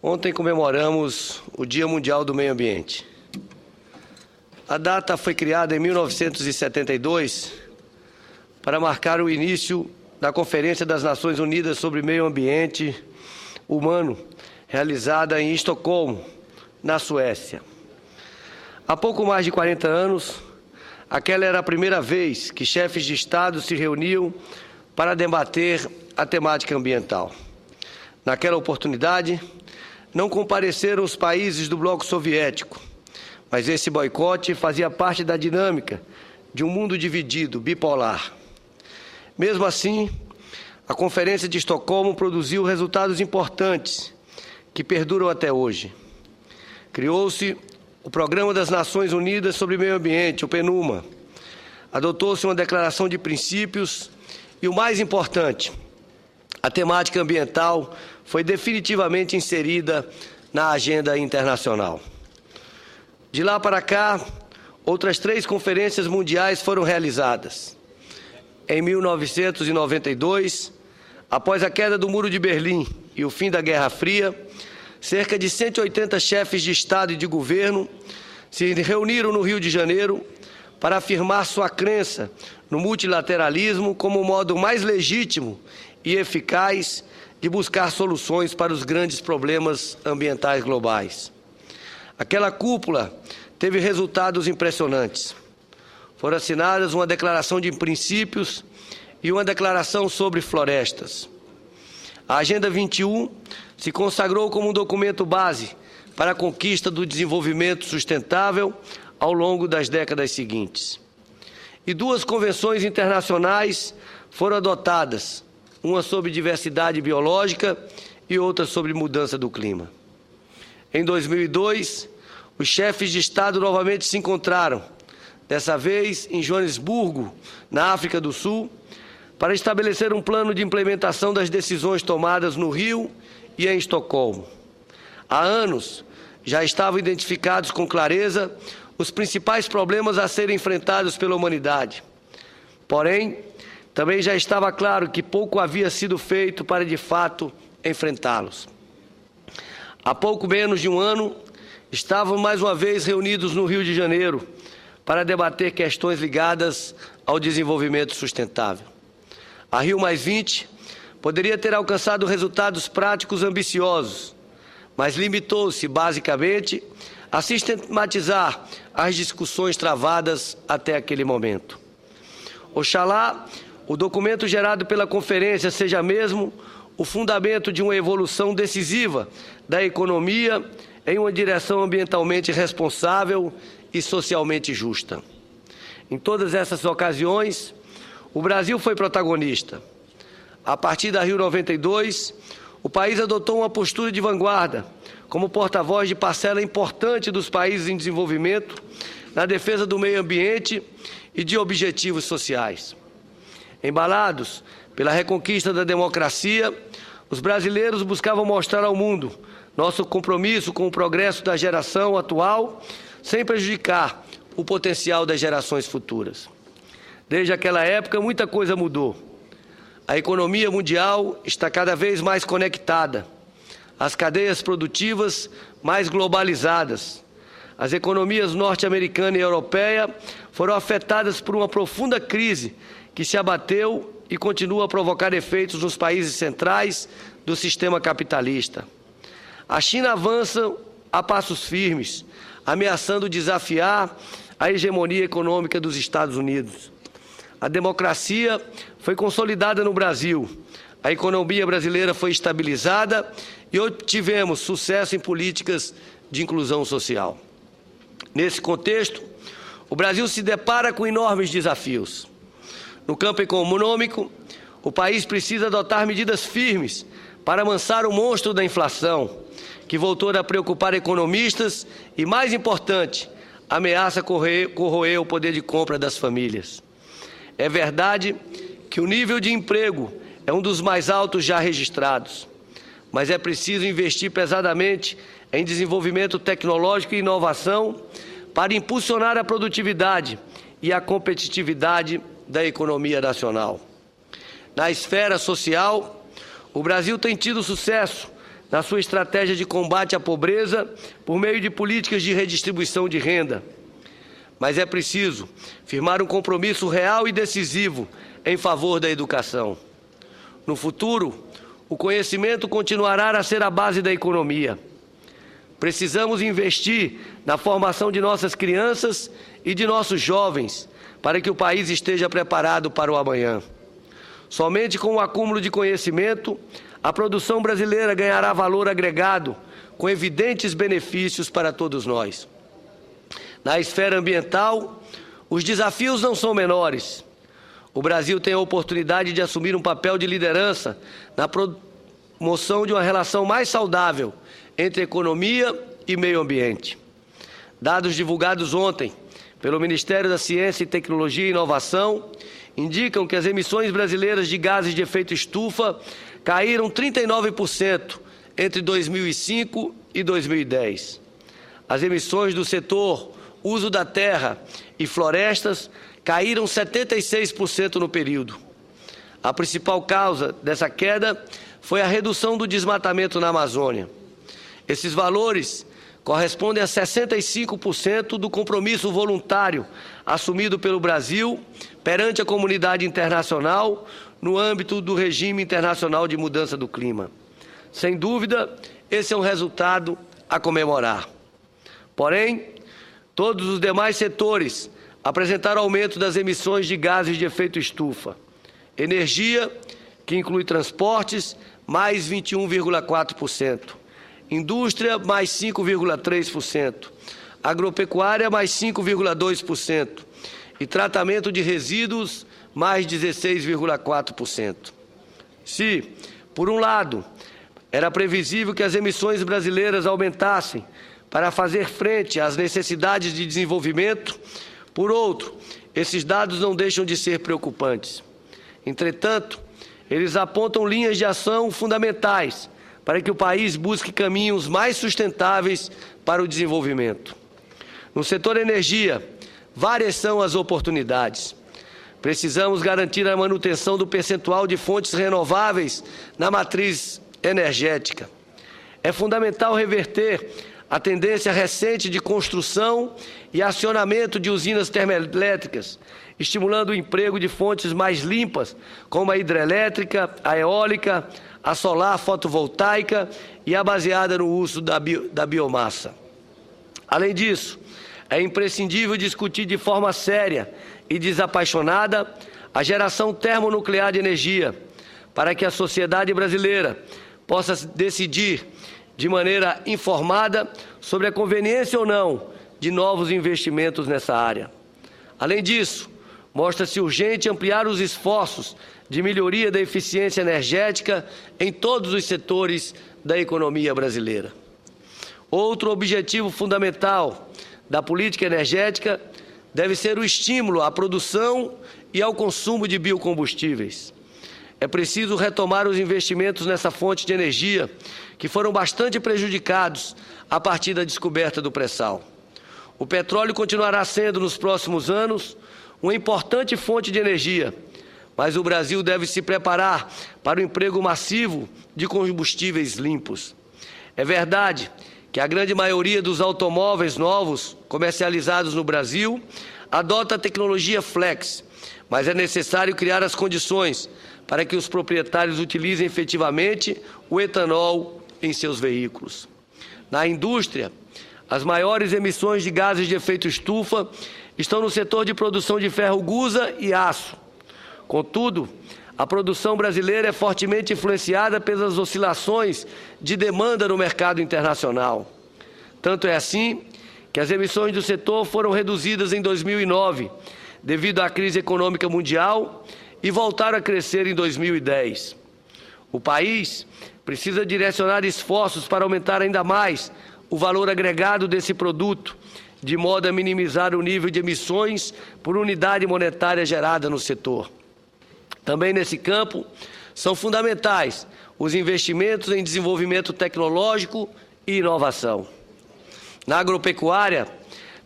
Ontem comemoramos o Dia Mundial do Meio Ambiente. A data foi criada em 1972 para marcar o início da Conferência das Nações Unidas sobre Meio Ambiente Humano, realizada em Estocolmo, na Suécia. Há pouco mais de 40 anos, aquela era a primeira vez que chefes de Estado se reuniam para debater a temática ambiental. Naquela oportunidade, não compareceram os países do bloco soviético, mas esse boicote fazia parte da dinâmica de um mundo dividido, bipolar. Mesmo assim, a Conferência de Estocolmo produziu resultados importantes que perduram até hoje. Criou-se o Programa das Nações Unidas sobre Meio Ambiente, o PNUMA. Adotou-se uma declaração de princípios e, o mais importante, a temática ambiental foi definitivamente inserida na agenda internacional. De lá para cá, outras 3 conferências mundiais foram realizadas. Em 1992, após a queda do Muro de Berlim e o fim da Guerra Fria, cerca de 180 chefes de Estado e de governo se reuniram no Rio de Janeiro para afirmar sua crença no multilateralismo como o modo mais legítimo e eficaz de buscar soluções para os grandes problemas ambientais globais. Aquela cúpula teve resultados impressionantes. Foram assinadas uma declaração de princípios e uma declaração sobre florestas. A Agenda 21 se consagrou como um documento base para a conquista do desenvolvimento sustentável ao longo das décadas seguintes. E 2 convenções internacionais foram adotadas, uma sobre diversidade biológica e outra sobre mudança do clima. Em 2002, os chefes de Estado novamente se encontraram, dessa vez em Joanesburgo, na África do Sul, para estabelecer um plano de implementação das decisões tomadas no Rio e em Estocolmo. Há anos, já estavam identificados com clareza os principais problemas a serem enfrentados pela humanidade. Porém, também já estava claro que pouco havia sido feito para, de fato, enfrentá-los. Há pouco menos de um ano, estavam mais uma vez reunidos no Rio de Janeiro para debater questões ligadas ao desenvolvimento sustentável. A Rio+20 poderia ter alcançado resultados práticos ambiciosos, mas limitou-se, basicamente, a sistematizar as discussões travadas até aquele momento. Oxalá o documento gerado pela conferência seja mesmo o fundamento de uma evolução decisiva da economia em uma direção ambientalmente responsável e socialmente justa. Em todas essas ocasiões, o Brasil foi protagonista. A partir da Rio 92, o país adotou uma postura de vanguarda, como porta-voz de parcela importante dos países em desenvolvimento, na defesa do meio ambiente e de objetivos sociais. Embalados pela reconquista da democracia, os brasileiros buscavam mostrar ao mundo nosso compromisso com o progresso da geração atual, sem prejudicar o potencial das gerações futuras. Desde aquela época, muita coisa mudou. A economia mundial está cada vez mais conectada, as cadeias produtivas mais globalizadas. As economias norte-americana e europeia foram afetadas por uma profunda crise que se abateu e continua a provocar efeitos nos países centrais do sistema capitalista. A China avança a passos firmes, ameaçando desafiar a hegemonia econômica dos Estados Unidos. A democracia foi consolidada no Brasil, a economia brasileira foi estabilizada e obtivemos sucesso em políticas de inclusão social. Nesse contexto, o Brasil se depara com enormes desafios. No campo econômico, o país precisa adotar medidas firmes para amansar o monstro da inflação, que voltou a preocupar economistas e, mais importante, ameaça corroer o poder de compra das famílias. É verdade que o nível de emprego é um dos mais altos já registrados, mas é preciso investir pesadamente em desenvolvimento tecnológico e inovação para impulsionar a produtividade e a competitividade da economia nacional. Na esfera social, o Brasil tem tido sucesso na sua estratégia de combate à pobreza por meio de políticas de redistribuição de renda. Mas é preciso firmar um compromisso real e decisivo em favor da educação. No futuro, o conhecimento continuará a ser a base da economia. Precisamos investir na formação de nossas crianças e de nossos jovens para que o país esteja preparado para o amanhã. Somente com o acúmulo de conhecimento, a produção brasileira ganhará valor agregado, com evidentes benefícios para todos nós. Na esfera ambiental, os desafios não são menores. O Brasil tem a oportunidade de assumir um papel de liderança na promoção de uma relação mais saudável entre economia e meio ambiente. Dados divulgados ontem pelo Ministério da Ciência e Tecnologia e Inovação indicam que as emissões brasileiras de gases de efeito estufa caíram 39% entre 2005 e 2010. As emissões do setor uso da terra e florestas caíram 76% no período. A principal causa dessa queda foi a redução do desmatamento na Amazônia. Esses valores correspondem a 65% do compromisso voluntário assumido pelo Brasil perante a comunidade internacional no âmbito do regime internacional de mudança do clima. Sem dúvida, esse é um resultado a comemorar. Porém, todos os demais setores apresentaram aumento das emissões de gases de efeito estufa. Energia, que inclui transportes, mais 21,4%. Indústria, mais 5,3%. Agropecuária, mais 5,2%. E tratamento de resíduos, mais 16,4%. Se, por um lado, era previsível que as emissões brasileiras aumentassem para fazer frente às necessidades de desenvolvimento, por outro, esses dados não deixam de ser preocupantes. Entretanto, eles apontam linhas de ação fundamentais para que o país busque caminhos mais sustentáveis para o desenvolvimento. No setor energia, várias são as oportunidades. Precisamos garantir a manutenção do percentual de fontes renováveis na matriz energética. É fundamental reverter a tendência recente de construção e acionamento de usinas termoelétricas, estimulando o emprego de fontes mais limpas, como a hidrelétrica, a eólica, a solar fotovoltaica e a baseada no uso da biomassa. Além disso, é imprescindível discutir de forma séria e desapaixonada a geração termonuclear de energia, para que a sociedade brasileira possa decidir de maneira informada sobre a conveniência ou não de novos investimentos nessa área. Além disso, mostra-se urgente ampliar os esforços de melhoria da eficiência energética em todos os setores da economia brasileira. Outro objetivo fundamental da política energética deve ser o estímulo à produção e ao consumo de biocombustíveis. É preciso retomar os investimentos nessa fonte de energia, que foram bastante prejudicados a partir da descoberta do pré-sal. O petróleo continuará sendo, nos próximos anos, uma importante fonte de energia, mas o Brasil deve se preparar para o emprego massivo de combustíveis limpos. É verdade que a grande maioria dos automóveis novos comercializados no Brasil adota a tecnologia flex, mas é necessário criar as condições para que os proprietários utilizem efetivamente o etanol em seus veículos. Na indústria, as maiores emissões de gases de efeito estufa estão no setor de produção de ferro gusa e aço. Contudo, a produção brasileira é fortemente influenciada pelas oscilações de demanda no mercado internacional. Tanto é assim que as emissões do setor foram reduzidas em 2009, devido à crise econômica mundial, e voltaram a crescer em 2010. O país precisa direcionar esforços para aumentar ainda mais o valor agregado desse produto, de modo a minimizar o nível de emissões por unidade monetária gerada no setor. Também nesse campo, são fundamentais os investimentos em desenvolvimento tecnológico e inovação. Na agropecuária,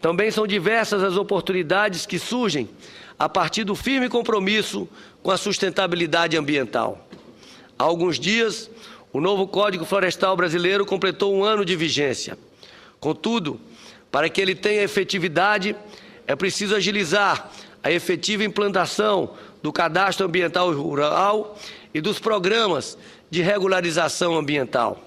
também são diversas as oportunidades que surgem a partir do firme compromisso com a sustentabilidade ambiental. Há alguns dias, o novo Código Florestal Brasileiro completou 1 ano de vigência. Contudo, para que ele tenha efetividade, é preciso agilizar a efetiva implantação do Cadastro Ambiental Rural e dos programas de regularização ambiental.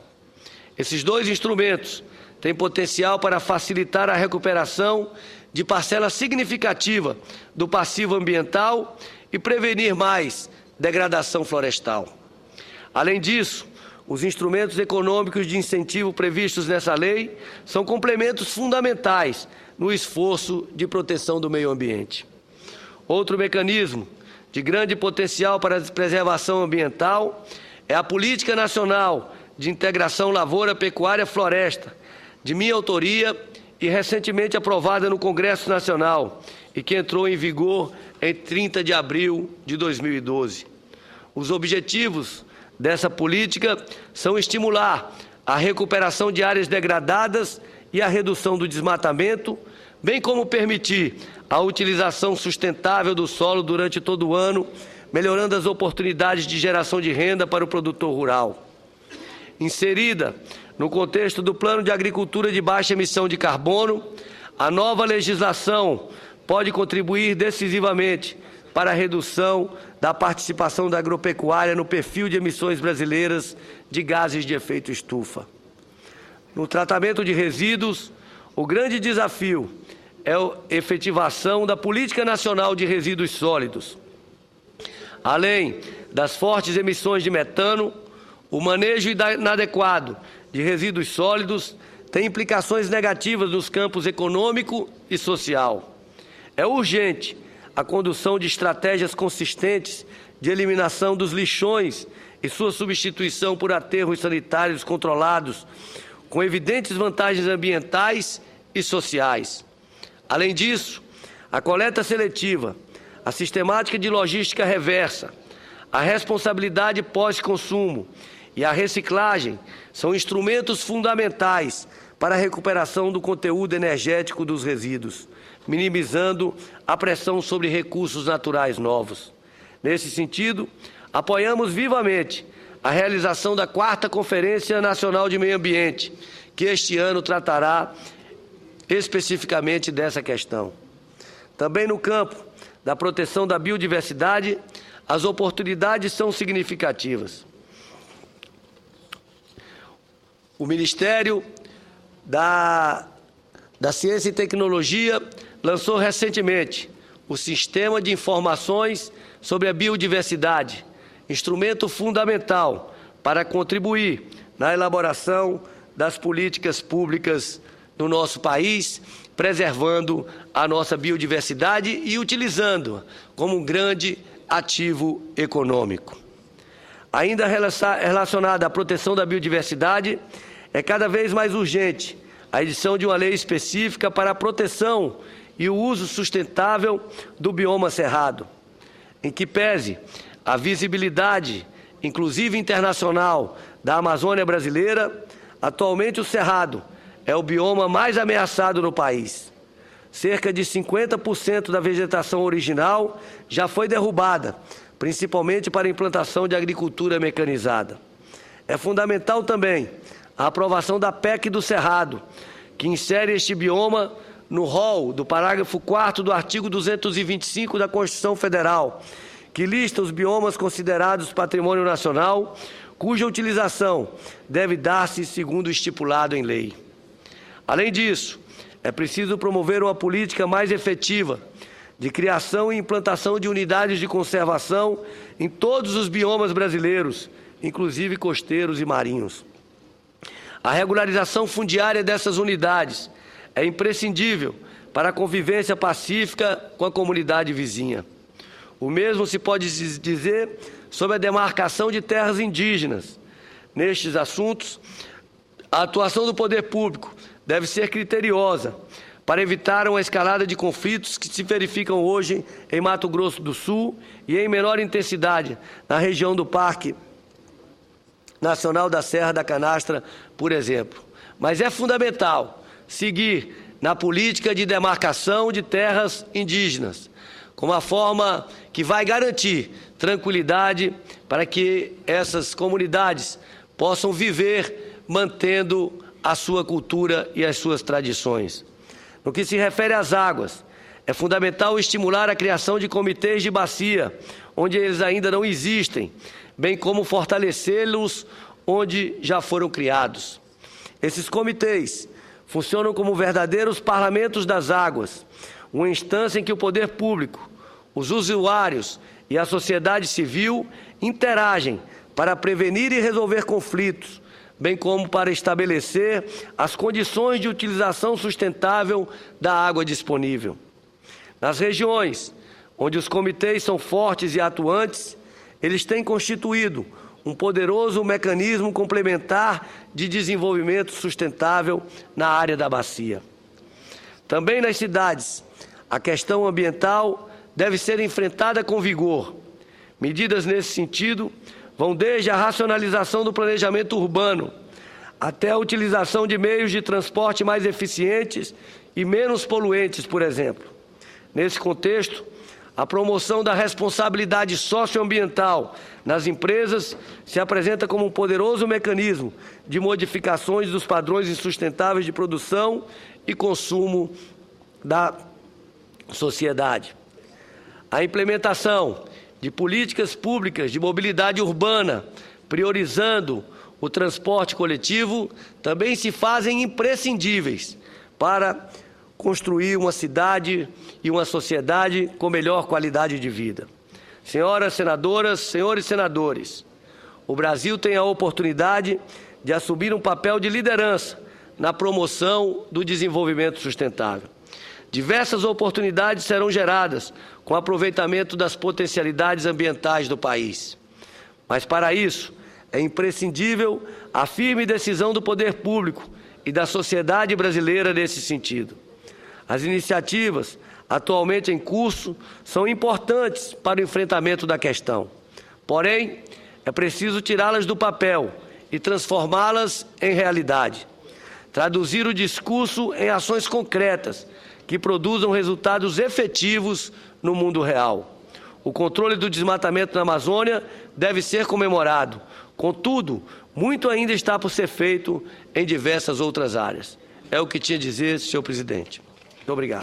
Esses dois instrumentos têm potencial para facilitar a recuperação de parcela significativa do passivo ambiental e prevenir mais degradação florestal. Além disso, os instrumentos econômicos de incentivo previstos nessa lei são complementos fundamentais no esforço de proteção do meio ambiente. Outro mecanismo de grande potencial para a preservação ambiental é a Política Nacional de Integração Lavoura, Pecuária, Floresta, de minha autoria e recentemente aprovada no Congresso Nacional e que entrou em vigor em 30 de abril de 2012. Os objetivos dessa política são estimular a recuperação de áreas degradadas e a redução do desmatamento, bem como permitir a utilização sustentável do solo durante todo o ano, melhorando as oportunidades de geração de renda para o produtor rural. Inserida no contexto do Plano de Agricultura de Baixa Emissão de Carbono, a nova legislação pode contribuir decisivamente para a redução da participação da agropecuária no perfil de emissões brasileiras de gases de efeito estufa. No tratamento de resíduos, o grande desafio é a efetivação da Política Nacional de Resíduos Sólidos. Além das fortes emissões de metano, o manejo inadequado de resíduos sólidos tem implicações negativas nos campos econômico e social. É urgente a condução de estratégias consistentes de eliminação dos lixões e sua substituição por aterros sanitários controlados, com evidentes vantagens ambientais e sociais. Além disso, a coleta seletiva, a sistemática de logística reversa, a responsabilidade pós-consumo e a reciclagem são instrumentos fundamentais para a recuperação do conteúdo energético dos resíduos, minimizando a pressão sobre recursos naturais novos. Nesse sentido, apoiamos vivamente a realização da 4ª Conferência Nacional de Meio Ambiente, que este ano tratará especificamente dessa questão. Também no campo da proteção da biodiversidade, as oportunidades são significativas. O Ministério da Ciência e Tecnologia lançou recentemente o Sistema de Informações sobre a Biodiversidade, instrumento fundamental para contribuir na elaboração das políticas públicas no nosso país, preservando a nossa biodiversidade e utilizando-a como um grande ativo econômico. Ainda relacionada à proteção da biodiversidade, é cada vez mais urgente a edição de uma lei específica para a proteção e o uso sustentável do bioma cerrado, em que pese a visibilidade, inclusive internacional, da Amazônia brasileira. Atualmente o cerrado é o bioma mais ameaçado no país. Cerca de 50% da vegetação original já foi derrubada, principalmente para a implantação de agricultura mecanizada. É fundamental também a aprovação da PEC do Cerrado, que insere este bioma no rol do parágrafo 4º do artigo 225 da Constituição Federal, que lista os biomas considerados patrimônio nacional, cuja utilização deve dar-se segundo o estipulado em lei. Além disso, é preciso promover uma política mais efetiva de criação e implantação de unidades de conservação em todos os biomas brasileiros, inclusive costeiros e marinhos. A regularização fundiária dessas unidades é imprescindível para a convivência pacífica com a comunidade vizinha. O mesmo se pode dizer sobre a demarcação de terras indígenas. Nestes assuntos, a atuação do poder público deve ser criteriosa para evitar uma escalada de conflitos que se verificam hoje em Mato Grosso do Sul e em menor intensidade na região do Parque Nacional da Serra da Canastra, por exemplo. Mas é fundamental seguir na política de demarcação de terras indígenas, como uma forma que vai garantir tranquilidade para que essas comunidades possam viver mantendo a sua cultura e as suas tradições. No que se refere às águas, é fundamental estimular a criação de comitês de bacia, onde eles ainda não existem, bem como fortalecê-los onde já foram criados. Esses comitês funcionam como verdadeiros parlamentos das águas, uma instância em que o poder público, os usuários e a sociedade civil interagem para prevenir e resolver conflitos, bem como para estabelecer as condições de utilização sustentável da água disponível. Nas regiões onde os comitês são fortes e atuantes, eles têm constituído um poderoso mecanismo complementar de desenvolvimento sustentável na área da bacia. Também nas cidades, a questão ambiental deve ser enfrentada com vigor. Medidas nesse sentido vão desde a racionalização do planejamento urbano até a utilização de meios de transporte mais eficientes e menos poluentes, por exemplo. Nesse contexto, a promoção da responsabilidade socioambiental nas empresas se apresenta como um poderoso mecanismo de modificações dos padrões insustentáveis de produção e consumo da sociedade. A implementação de políticas públicas de mobilidade urbana, priorizando o transporte coletivo, também se fazem imprescindíveis para construir uma cidade e uma sociedade com melhor qualidade de vida. Senhoras senadoras, senhores senadores, o Brasil tem a oportunidade de assumir um papel de liderança na promoção do desenvolvimento sustentável. Diversas oportunidades serão geradas com o aproveitamento das potencialidades ambientais do país. Mas, para isso, é imprescindível a firme decisão do poder público e da sociedade brasileira nesse sentido. As iniciativas atualmente em curso são importantes para o enfrentamento da questão. Porém, é preciso tirá-las do papel e transformá-las em realidade. Traduzir o discurso em ações concretas que produzam resultados efetivos no mundo real. O controle do desmatamento na Amazônia deve ser comemorado. Contudo, muito ainda está por ser feito em diversas outras áreas. É o que tinha a dizer, senhor presidente. Muito obrigado.